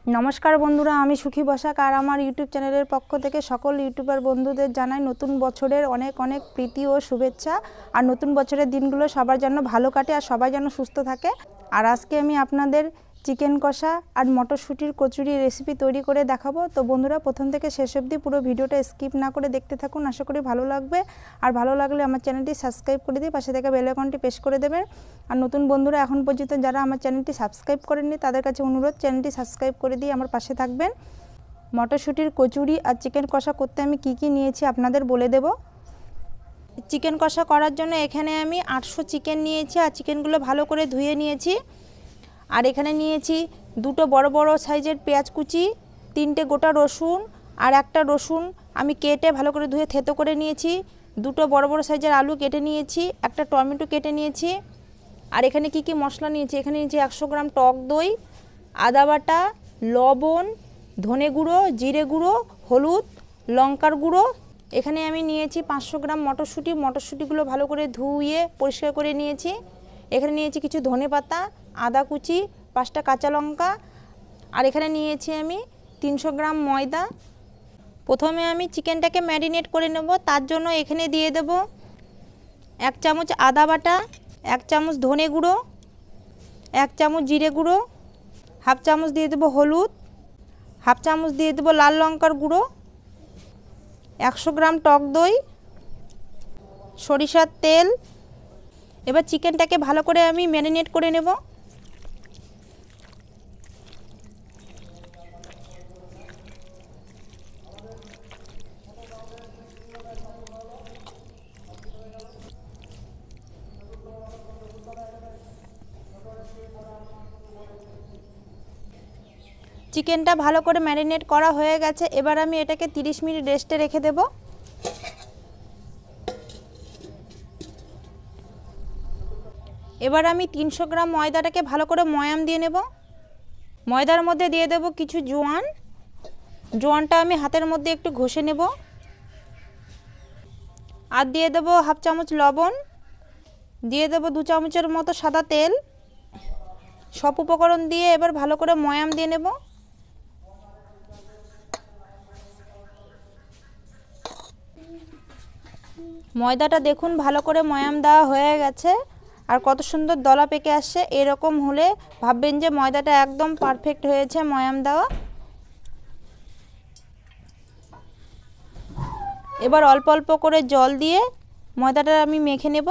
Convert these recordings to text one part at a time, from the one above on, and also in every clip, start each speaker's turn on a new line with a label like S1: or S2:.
S1: নমস্কার বন্ধুরা, আমি সুখী বসাক আর আমার ইউটিউব চ্যানেলের পক্ষ থেকে সকল ইউটিউবার বন্ধুদের জানাই নতুন বছরের অনেক অনেক প্রীতি ও শুভেচ্ছা। আর নতুন বছরের দিনগুলো সবার জন্য ভালো কাটে আর সবাই যেন সুস্থ থাকে। আর আজকে আমি আপনাদের চিকেন কষা আর মটরশুঁটির কচুরি রেসিপি তৈরি করে দেখাবো। তো বন্ধুরা, প্রথম থেকে শেষ অবধি পুরো ভিডিওটা স্কিপ না করে দেখতে থাকুন, আশা করি ভালো লাগবে। আর ভালো লাগলে আমার চ্যানেলটি সাবস্ক্রাইব করে দিয়ে পাশে থেকে বেল আইকনটি প্রেস করে দেবেন। আর নতুন বন্ধুরা এখন পর্যন্ত যারা আমার চ্যানেলটি সাবস্ক্রাইব করেননি তাদের কাছে অনুরোধ, চ্যানেলটি সাবস্ক্রাইব করে দিয়ে আমার পাশে থাকবেন। মটরশুঁটির কচুরি আর চিকেন কষা করতে আমি কি কি নিয়েছি আপনাদের বলে দেব। চিকেন কষা করার জন্য এখানে আমি 800 চিকেন নিয়েছি আর চিকেনগুলো ভালো করে ধুয়ে নিয়েছি। আর এখানে নিয়েছি দুটো বড় বড় সাইজের পেঁয়াজ কুচি, 3টে গোটা রসুন আর একটা রসুন আমি কেটে ভালো করে ধুয়ে থেতো করে নিয়েছি। দুটো বড় বড় সাইজের আলু কেটে নিয়েছি, একটা টমেটো কেটে নিয়েছি। আর এখানে কি কি মশলা নিয়েছি, এখানে নিয়েছি 100 গ্রাম টক দই, আদা বাটা, লবণ, ধনে গুঁড়ো, জিরে গুঁড়ো, হলুদ, লঙ্কার গুঁড়ো। এখানে আমি নিয়েছি 500 গ্রাম মটরশুঁটি, মটরশুঁটিগুলো ভালো করে ধুয়ে পরিষ্কার করে নিয়েছি। এখানে নিয়েছি কিছু ধনে পাতা, আদা কুচি, 5টা কাঁচা লঙ্কা। আর এখানে নিয়েছি আমি 300 গ্রাম ময়দা। প্রথমে আমি চিকেনটাকে ম্যারিনেট করে নেব, তার জন্য এখানে দিয়ে দেব 1 চামচ আদা বাটা, 1 চামচ ধনে গুঁড়ো, 1 চামচ জিরে গুঁড়ো, হাফ চামচ দিয়ে দেবো হলুদ, হাফ চামচ দিয়ে দেবো লাল লঙ্কার গুঁড়ো, 100 গ্রাম টক দই, সরিষার তেল। এবার চিকেনটাকে ভালো করে আমি ম্যারিনেট করে নেব। চিকেনটা ভালো করে ম্যারিনেট করা হয়ে গেছে, এবার আমি এটাকে 30 মিনিট রেস্টে রেখে দেব। এবার আমি 300 গ্রাম ময়দাটাকে ভালো করে ময়াম দিয়ে নেব। ময়দার মধ্যে দিয়ে দেব কিছু জোয়ান, জোয়ানটা আমি হাতের মধ্যে একটু ঘষে নেব। আর দিয়ে দেব হাফ চামচ লবণ, দিয়ে দেব 2 চামচের মতো সাদা তেল। সব উপকরণ দিয়ে এবার ভালো করে ময়াম দিয়ে নেব। ময়দাটা দেখুন ভালো করে ময়াম দেওয়া হয়ে গেছে আর কত সুন্দর দলা পেকে আসছে। এরকম হলে ভাববেন যে ময়দাটা একদম পারফেক্ট হয়েছে ময়াম দেওয়া। এবার অল্প অল্প করে জল দিয়ে ময়দাটা আমি মেখে নেব।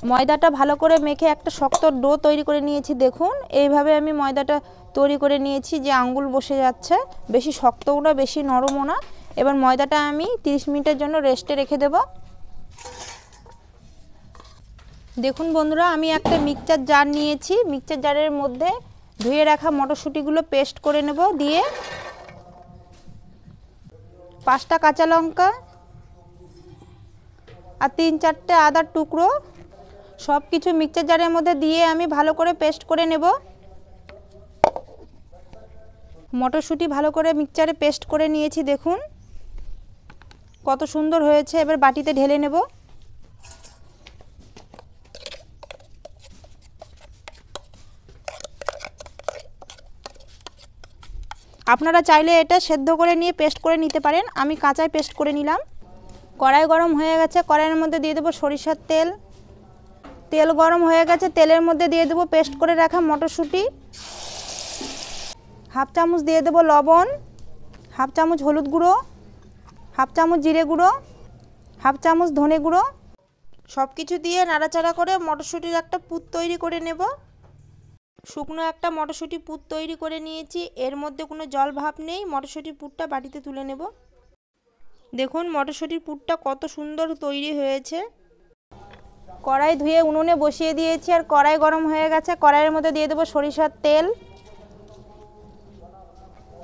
S1: ময়দাটা ভালো করে মেখে একটা শক্ত ডো তৈরি করে নিয়েছি। দেখুন এইভাবে আমি ময়দাটা তৈরি করে নিয়েছি যে আঙ্গুল বসে যাচ্ছে, বেশি শক্তও না বেশি নরমও না। এবার ময়দাটা আমি 30 মিনিটের জন্য রেস্টে রেখে দেব। দেখুন বন্ধুরা, আমি একটা মিক্সচার জার নিয়েছি, মিক্সচার জারের মধ্যে ধুয়ে রাখা মটরশুঁটিগুলো পেস্ট করে নেব। দিয়ে 5টা কাঁচা লঙ্কা আর 3-4টে আদার টুকরো সব কিছু মিক্সচার জারের মধ্যে দিয়ে আমি ভালো করে পেস্ট করে নেব। মটরশুঁটি ভালো করে মিক্সচারে পেস্ট করে নিয়েছি, দেখুন কত সুন্দর হয়েছে। এবার বাটিতে ঢেলে নেব। আপনারা চাইলে এটা সেদ্ধ করে নিয়ে পেস্ট করে নিতে পারেন, আমি কাঁচায় পেস্ট করে নিলাম। কড়াই গরম হয়ে গেছে, কড়াইয়ের মধ্যে দিয়ে দেবো সরিষার তেল। তেল গরম হয়ে গেছে, তেলের মধ্যে দিয়ে দেবো পেস্ট করে রাখা মটরশুঁটি। হাফ চামচ দিয়ে দেবো লবণ, হাফ চামচ হলুদ গুঁড়ো, হাফ চামচ জিরে গুঁড়ো, হাফ চামচ ধনে গুঁড়ো। সব কিছু দিয়ে নাড়াচাড়া করে মটরশুঁটির একটা পুর তৈরি করে নেব। শুকনো একটা মটরশুঁটি পুর তৈরি করে নিয়েছি, এর মধ্যে কোনো জল ভাব নেই। মটরশুঁটির পুরটা বাটিতে তুলে নেব। দেখুন মটরশুঁটির পুরটা কত সুন্দর তৈরি হয়েছে। কড়াই ধুয়ে উনুনে বসিয়ে দিয়েছি আর কড়াই গরম হয়ে গেছে। কড়াইয়ের মধ্যে দিয়ে দেবো সরিষার তেল।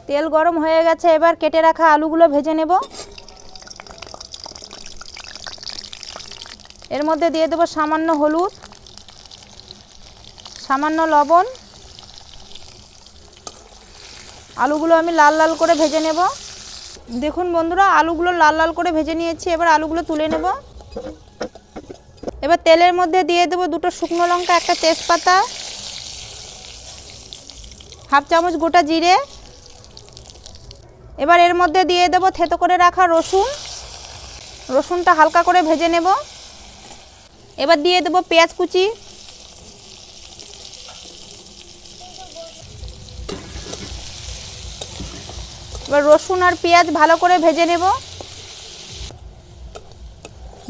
S1: তেল গরম হয়ে গেছে, এবার কেটে রাখা আলুগুলো ভেজে নেব। এর মধ্যে দিয়ে দেবো সামান্য হলুদ, সামান্য লবণ। আলুগুলো আমি লাল লাল করে ভেজে নেব। দেখুন বন্ধুরা, আলুগুলো লাল লাল করে ভেজে নিয়েছি, এবার আলুগুলো তুলে নেব। এবার তেলের মধ্যে দিয়ে দেবো 2টো শুকনো লঙ্কা, একটা তেজপাতা, হাফ চামচ গোটা জিরে। এবার এর মধ্যে দিয়ে দেবো থেতো করে রাখা রসুন। রসুনটা হালকা করে ভেজে নেব। এবার দিয়ে দেবো পেঁয়াজ কুচি। এবার রসুন আর পেঁয়াজ ভালো করে ভেজে নেব।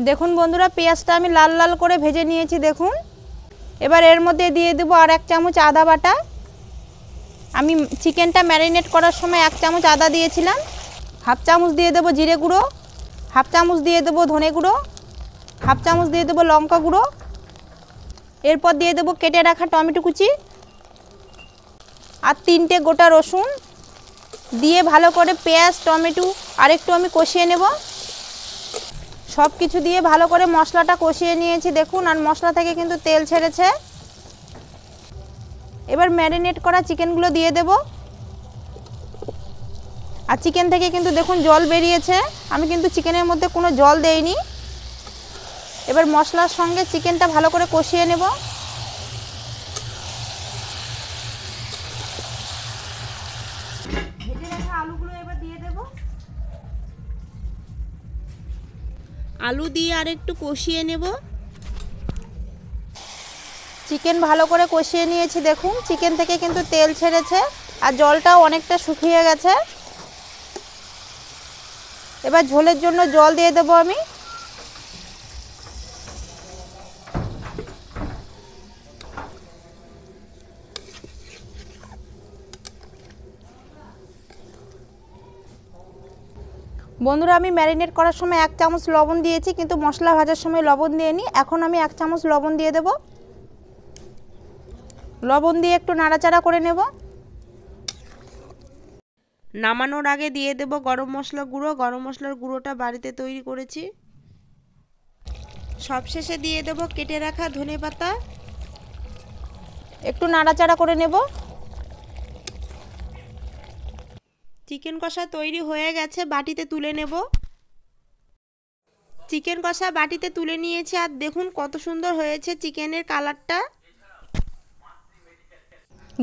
S1: দেখুন বন্ধুরা, পেঁয়াজটা আমি লাল লাল করে ভেজে নিয়েছি দেখুন। এবার এর মধ্যে দিয়ে দেবো আর 1 চামচ আদা বাটা। আমি চিকেনটা ম্যারিনেট করার সময় 1 চামচ আদা দিয়েছিলাম। হাফ চামচ দিয়ে দেবো জিরে গুঁড়ো, হাফ চামচ দিয়ে দেবো ধনে গুঁড়ো, হাফ চামচ দিয়ে দেবো লঙ্কা গুঁড়ো। এরপর দিয়ে দেবো কেটে রাখা টমেটো কুচি আর 3টে গোটা রসুন দিয়ে ভালো করে পেঁয়াজ টমেটো আর একটু আমি কষিয়ে নেব। সব কিছু দিয়ে ভালো করে মশলাটা কষিয়ে নিয়েছি দেখুন, আর মশলা থেকে কিন্তু তেল ছেড়েছে। এবার ম্যারিনেট করা চিকেনগুলো দিয়ে দেব। আর চিকেন থেকে কিন্তু দেখুন জল বেরিয়েছে, আমি কিন্তু চিকেনের মধ্যে কোনো জল দেইনি। এবার মশলার সঙ্গে চিকেনটা ভালো করে কষিয়ে নেব। ভেজে রাখা আলুগুলো এবার দিয়ে দেব। আলু দিয়ে আর একটু কষিয়ে নেব। চিকেন ভালো করে কষিয়ে নিয়েছি দেখুন, চিকেন থেকে কিন্তু তেল ছেড়েছে আর জলটাও অনেকটা শুকিয়ে গেছে। এবার ঝোলের জন্য জল দিয়ে দেবো আমি। বন্ধুরা, আমি ম্যারিনেট করার সময় 1 চামচ লবণ দিয়েছি, কিন্তু মশলা ভাজার সময় লবণ দিইনি। এখন আমি 1 চামচ লবণ দিয়ে দেব। লবণ দিয়ে একটু নাড়াচাড়া করে নেব। নামানোর আগে দিয়ে দেব গরম মশলা গুঁড়ো। গরম মশলার গুঁড়োটা বাড়িতে তৈরি করেছি। সবশেষে দিয়ে দেব কেটে রাখা ধনেপাতা। একটু নাড়াচাড়া করে নেব। চিকেন কষা তৈরি হয়ে গেছে, বাটিতে তুলে নেব। চিকেন কষা বাটিতে তুলে নিয়েছি আর দেখুন কত সুন্দর হয়েছে চিকেনের কালারটা।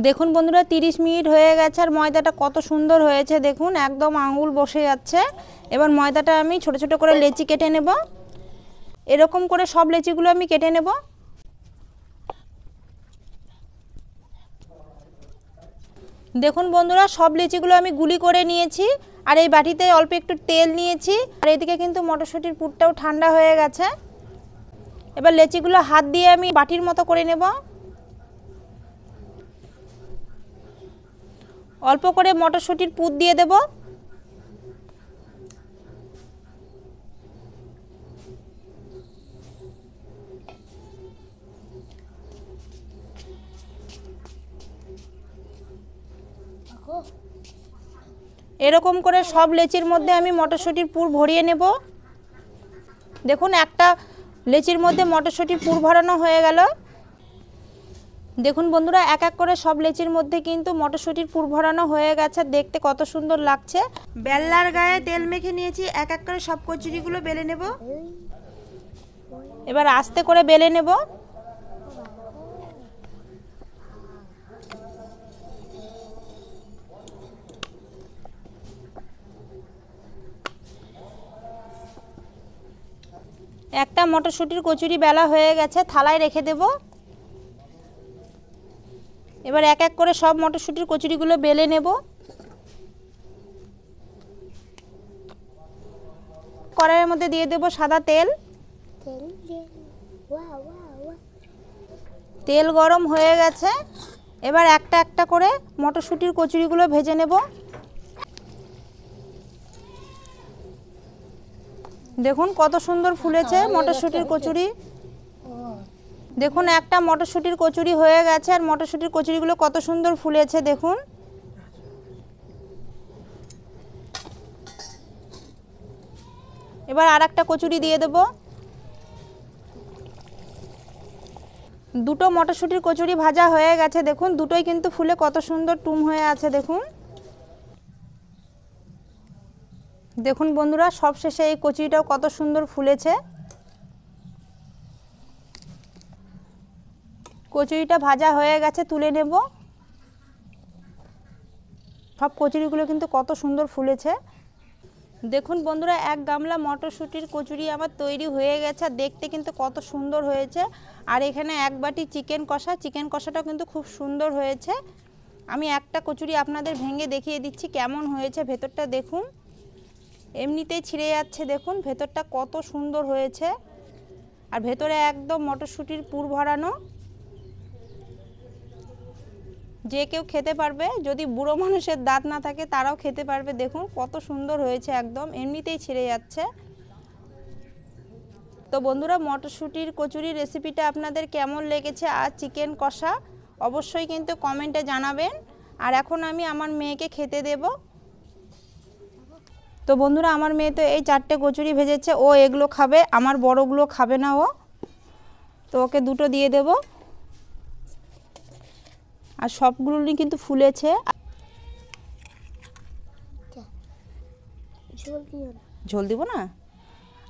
S1: দেখুন বন্ধুরা, 30 মিনিট হয়ে গেছে আর ময়দাটা কত সুন্দর হয়েছে দেখুন, একদম আঙুল বসে যাচ্ছে। এবার ময়দাটা আমি ছোট ছোট করে লেচি কেটে নেব। এরকম করে সব লেচিগুলো আমি কেটে নেব। দেখুন বন্ধুরা, সব লেচিগুলো আমি গুলি করে নিয়েছি আর এই বাটিতে অল্প একটু তেল নিয়েছি। আর এদিকে কিন্তু মটরশুঁটির পুরটাও ঠান্ডা হয়ে গেছে। এবার লেচিগুলো হাত দিয়ে আমি বাটির মতো করে নেব। অল্প করে মটরশুঁটির পুর দিয়ে দেব। এরকম করে সব লেচির মধ্যে আমি মটরশুঁটির পুর ভরিয়ে নেব। দেখুন একটা লেচির মধ্যে মটরশুঁটির পুর ভরানো হয়ে গেল। দেখুন বন্ধুরা, এক এক করে সব লেচির মধ্যে কিন্তু মটরশুঁটির পুর ভরানো হয়ে গেছে, দেখতে কত সুন্দর লাগছে। বেল্লার গায়ে তেল মেখে নিয়েছি, এক এক করে সব কচুরিগুলো বেলে নেব। এবার আস্তে করে বেলে নেব। একটা মটরশুঁটির কচুরি বেলা হয়ে গেছে, থালায় রেখে দেব। এবার এক এক করে সব মটরশুঁটির কচুরিগুলো বেলে নেব। কড়াইয়ের মধ্যে দিয়ে দেব সাদা তেল। তেল গরম হয়ে গেছে। এবার একটা একটা করে মটরশুঁটির কচুরিগুলো ভেজে নেব। দেখুন কত সুন্দর ফুলেছে মটরশুঁটির কচুরি। দেখুন একটা মটরশুঁটির কচুরি হয়ে গেছে আর মটরশুঁটির কচুরিগুলো কত সুন্দর ফুলেছে দেখুন। এবার আর একটা কচুরি দিয়ে দেব। দুটো মটরশুঁটির কচুরি ভাজা হয়ে গেছে দেখুন, দুটোই কিন্তু ফুলে কত সুন্দর টুম হয়ে আছে দেখুন। দেখুন বন্ধুরা, সবশেষে এই কচুরিটাও কত সুন্দর ফুলেছে। কচুরিটা ভাজা হয়ে গেছে, তুলে নেব। সব কচুরিগুলো কিন্তু কত সুন্দর ফুলেছে। দেখুন বন্ধুরা, এক গামলা মটরশুঁটির কচুরি আমার তৈরি হয়ে গেছে, দেখতে কিন্তু কত সুন্দর হয়েছে। আর এখানে এক বাটি চিকেন কষা, চিকেন কষাটাও কিন্তু খুব সুন্দর হয়েছে। আমি একটা কচুরি আপনাদের ভেঙে দেখিয়ে দিচ্ছি কেমন হয়েছে। ভেতরটা দেখুন, এমনিতেই ছিঁড়ে যাচ্ছে। দেখুন ভেতরটা কত সুন্দর হয়েছে, আর ভেতরে একদম মটরশুঁটির পুর ভরানো। যে কেউ খেতে পারবে, যদি বুড়ো মানুষের দাঁত না থাকে তারাও খেতে পারবে। দেখুন কত সুন্দর হয়েছে, একদম এমনিতেই ছিঁড়ে যাচ্ছে। তো বন্ধুরা, মটরশুঁটির কচুরি রেসিপিটা আপনাদের কেমন লেগেছে আর চিকেন কষা অবশ্যই কিন্তু কমেন্টে জানাবেন। আর এখন আমি আমার মেয়েকে খেতে দেব। তো বন্ধুরা, আমার মেয়ে তো এই 4টে কচুরি ভেজেছে, ও এগুলো খাবে, আমার বড়গুলো খাবে না ও। তো ওকে দুটো দিয়ে দেব। আর সবগুলোই কিন্তু ফুলেছে। ঝোল দিব না,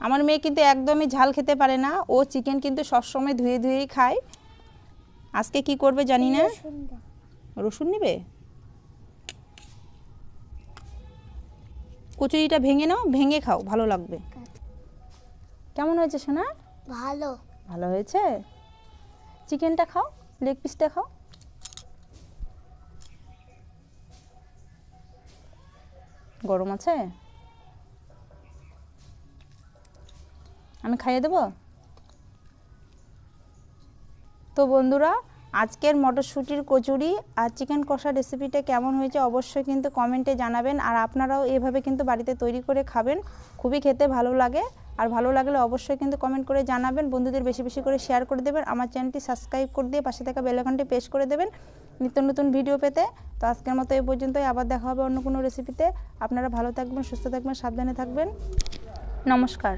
S1: আমার মেয়ে কিন্তু একদমই ঝাল খেতে পারে না। ও চিকেন কিন্তু সবসময় ধুয়ে ধুয়েই খায়। আজকে কি করবে জানি না। রসুন নিবে? কচুরিটা ভেঙে নাও, ভেঙে খাও, ভালো লাগবে। কেমন হয়েছে সোনা?
S2: ভালো।
S1: ভালো হয়েছে। চিকেনটা খাও, লেগ পিসটা খাও। গরম আছে, আমি খাইয়ে দেব। তো বন্ধুরা, আজকের মটরশুঁটির কচুরি আর চিকেন কষা রেসিপিটা কেমন হয়েছে অবশ্যই কিন্তু কমেন্টে জানাবেন। আর আপনারাও এভাবে কিন্তু বাড়িতে তৈরি করে খাবেন, খুবই খেতে ভালো লাগে। আর ভালো লাগলে অবশ্যই কিন্তু কমেন্ট করে জানাবেন। বন্ধুদের বেশি বেশি করে শেয়ার করে দেবেন। আমার চ্যানেলটি সাবস্ক্রাইব করে দিয়ে পাশে থাকা বেল আইকনটি প্রেস করে দেবেন নিত্য নতুন ভিডিও পেতে। তো আজকের মতো এই পর্যন্তই, আবার দেখা হবে অন্য কোনো রেসিপিতে। আপনারা ভালো থাকবেন, সুস্থ থাকবেন, সাবধানে থাকবেন। নমস্কার।